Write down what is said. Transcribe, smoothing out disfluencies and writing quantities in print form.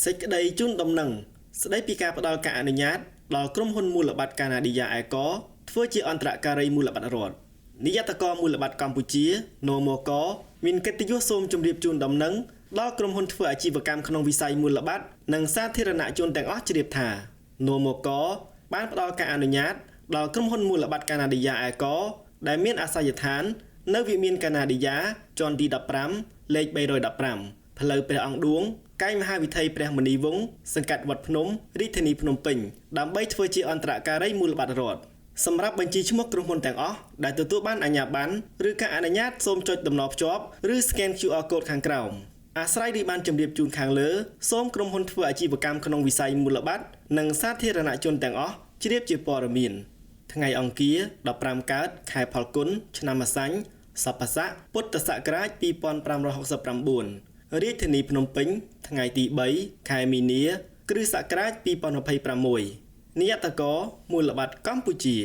សេចក្តីជូនដំណឹងស្តីពីការផ្ដល់ការអនុញ្ញាតដល់ក្រុមហ៊ុនមូលបត្រកាណាឌីយ៉ាអេកធ្វើជាអន្តរការីមូលបត្ររដ្ឋនាយកតកមូលបត្រកម្ពុជាណូម៉ូកមានកិត្តិយសសូមជម្រាបជូនដំណឹងដល់ក្រុមហ៊ុនធ្វើអាជីវកម្មក្នុងវិស័យមូលបត្រនិងសាធារណជនទាំងអស់ជ្រាបថាណូម៉ូកបានផ្ដល់ការអនុញ្ញាតដល់ក្រុមហ៊ុនមូលបត្រកាណាឌីយ៉ាអេកដែលមានអាសយដ្ឋាននៅវិមានកាណាឌីយ៉ាជាន់ទី15លេខ315ផ្លូវព្រះអង្គឌួងកាយមហាវិថីព្រះមុនីវង្សសង្កាត់វត្តភ្នំរាជធានីភ្នំពេញដើម្បីធ្វើជាអន្តរការីមូលបត្ររដ្ឋសម្រាប់បញ្ជីឈ្មោះក្រុមហ៊ុនទាំងអស់ដែលទទួលបានអាជ្ញាប័ណ្ណឬការអនុញ្ញាតសូមចុចតំណភ្ជាប់ឬ scan QR code ខាងក្រោមអាស្រ័យឬបានជម្រាបជូនខាងលើសូមក្រុមហ៊ុនធ្វើអាជីវកម្មក្នុងវិស័យមូលបត្រនិងសាធារណជនទាំងអស់ជ្រាបជាព័ត៌មានថ្ងៃអង្គារ15កើតខែផលគុណឆ្នាំម្សាញ់សប្បស័កពុទ្ធសករាជ2569រាជធានីភ្នំពេញថ្ងៃទី3ខែមីនា គ្រិស្តសករាជ2026និយតកមូលបត្រកម្ពុជា